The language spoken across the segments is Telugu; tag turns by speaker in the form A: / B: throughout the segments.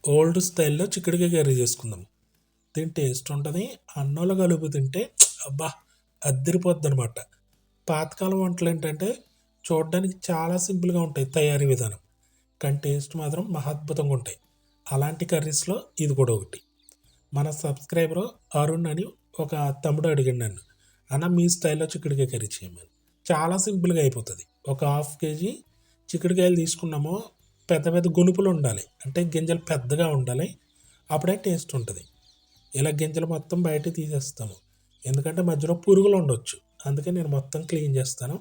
A: ఓల్డ్ స్టైల్లో చిక్కుడుకాయ కర్రీ చేసుకుందాం. దీని టేస్ట్ ఉంటుంది. అన్నంలో కలుపు తింటే అబ్బా అద్దరిపోద్ది అనమాట. పాతకాలం వంటలు ఏంటంటే చూడడానికి చాలా సింపుల్గా ఉంటాయి తయారీ విధానం, కానీ టేస్ట్ మాత్రం మహాద్భుతంగా ఉంటాయి. అలాంటి కర్రీస్లో ఇది కూడా ఒకటి. మన సబ్స్క్రైబరు అరుణ్ అని ఒక తమ్ముడు అడిగాడు నన్ను, అన్న మీ స్టైల్లో చిక్కుడుకాయ కర్రీ చేయమని. చాలా సింపుల్గా అయిపోతుంది. ఒక హాఫ్ కేజీ చిక్కుడుకాయలు తీసుకున్నామో పెద్ద పెద్ద గునుపులు ఉండాలి, అంటే గింజలు పెద్దగా ఉండాలి, అప్పుడే టేస్ట్ ఉంటుంది. ఇలా గింజలు మొత్తం బయట తీసేస్తాము, ఎందుకంటే మధ్యలో పురుగులు ఉండొచ్చు, అందుకే నేను మొత్తం క్లీన్ చేస్తాను.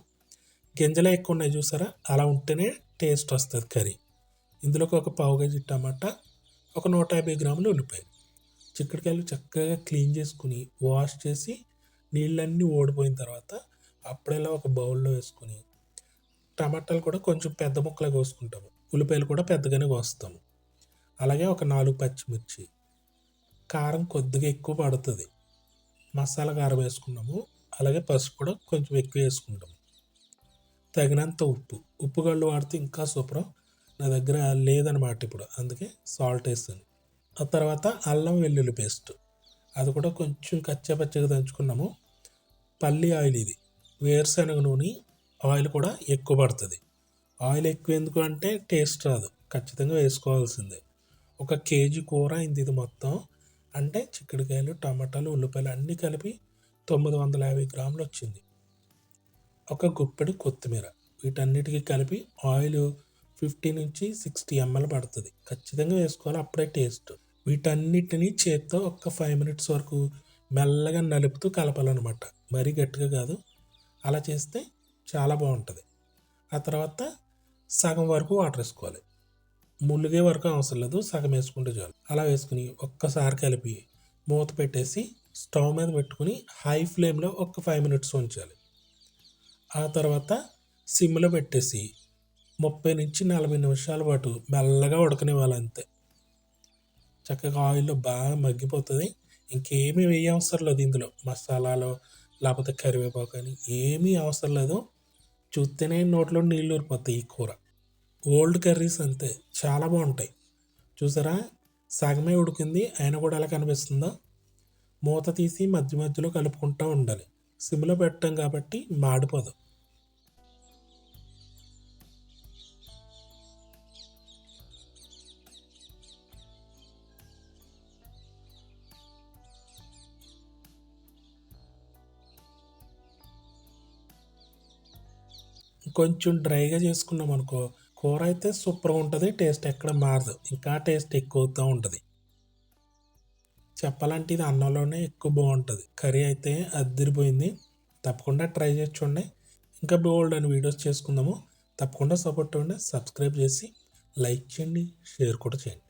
A: గింజలే ఎక్కువ ఉన్నాయి చూసారా, అలా ఉంటేనే టేస్ట్ వస్తుంది కర్రీ. ఇందులోకి ఒక పావు కేజీ టమాటా, ఒక 150 గ్రాములు ఉల్లిపాయ. చిక్కుడుకాయలు చక్కగా క్లీన్ చేసుకుని వాష్ చేసి నీళ్ళన్నీ ఓడిపోయిన తర్వాత అప్పుడేలా ఒక బౌల్లో వేసుకుని, టమాటాలు కూడా కొంచెం పెద్ద ముక్కలు కోసుకుంటాము, ఉల్లిపాయలు కూడా పెద్దగానే కోస్తాము. అలాగే ఒక 4 పచ్చిమిర్చి, కారం కొద్దిగా ఎక్కువ పడుతుంది, మసాలా కారం వేసుకున్నాము. అలాగే పసుపు కూడా కొంచెం ఎక్కువ వేసుకుంటాము. తగినంత ఉప్పు, ఉప్పు గళ్ళు వాడితే ఇంకా సూపర్. నా దగ్గర లేదనమాట ఇప్పుడు, అందుకే సాల్ట్ వేసాను. ఆ తర్వాత అల్లం వెల్లుల్లి పేస్ట్, అది కూడా కొంచెం కచ్చాపచ్చగా దంచుకున్నాము. పల్లి ఆయిల్, ఇది వేరుశనగ నూనె ఆయిల్ కూడా ఎక్కువ పడుతుంది. ఆయిల్ ఎక్కువ ఎందుకు అంటే టేస్ట్ రాదు, ఖచ్చితంగా వేసుకోవాల్సిందే. ఒక కేజీ కూర అయింది ఇది మొత్తం, అంటే చిక్కుడుకాయలు టమాటాలు ఉల్లిపాయలు అన్నీ కలిపి 950 గ్రాములు వచ్చింది. ఒక గుప్పెడు కొత్తిమీర, వీటన్నిటికీ కలిపి ఆయిల్ 50 నుంచి 60 ml పడుతుంది. ఖచ్చితంగా వేసుకోవాలి, అప్పుడే టేస్ట్. వీటన్నిటిని చేత్తో ఒక 5 minutes వరకు మెల్లగా నలుపుతూ కలపాలన్నమాట, మరీ గట్టిగా కాదు. అలా చేస్తే చాలా బాగుంటుంది. ఆ తర్వాత సగం వరకు వాటర్ వేసుకోవాలి, ములిగే వరకు అవసరం లేదు, సగం వేసుకుంటే చాలు. అలా వేసుకుని ఒక్కసారి కలిపి మూత పెట్టేసి స్టవ్ మీద పెట్టుకుని హై ఫ్లేమ్లో ఒక 5 minutes ఉంచాలి. ఆ తర్వాత సిమ్లో పెట్టేసి 30 నుంచి 40 నిమిషాల పాటు మెల్లగా ఉడకనివ్వాలి, అంతే. చక్కగా ఆయిల్లో బాగా మగ్గిపోతుంది. ఇంకేమీ వేయవసరం లేదు ఇందులో, మసాలాలో లేకపోతే కరివేపాకు అని ఏమీ అవసరం లేదు. చూస్తేనే నోట్లో నీళ్ళు ఊరిపోతాయి. ఈ కూర ఓల్డ్ కర్రీస్ అంతే, చాలా బాగుంటాయి. చూసారా, సగమే ఉడికింది అయినా కూడా ఎలా కనిపిస్తుందో. మూత తీసి మధ్య మధ్యలో కలుపుకుంటూ ఉండాలి, సిమ్లో పెట్టాం కాబట్టి మాడిపోదు. కొంచెం డ్రైగా చేసుకున్నాం అనుకో, కూర అయితే సూపర్గా ఉంటుంది, టేస్ట్ ఎక్కడ మారదు, ఇంకా టేస్ట్ ఎక్కువ అవుతూ ఉంటుంది. చెప్పాలంటే ఇది అన్నంలోనే ఎక్కువ బాగుంటుంది. కర్రీ అయితే అద్దరిపోయింది. తప్పకుండా ట్రై చేసి చూడండి. ఇంకా బోల్డ్ అని వీడియోస్ చేసుకుందాము. తప్పకుండా సపోర్ట్ ఇవ్వండి, సబ్స్క్రైబ్ చేసి లైక్ చేయండి, షేర్ కూడా చేయండి.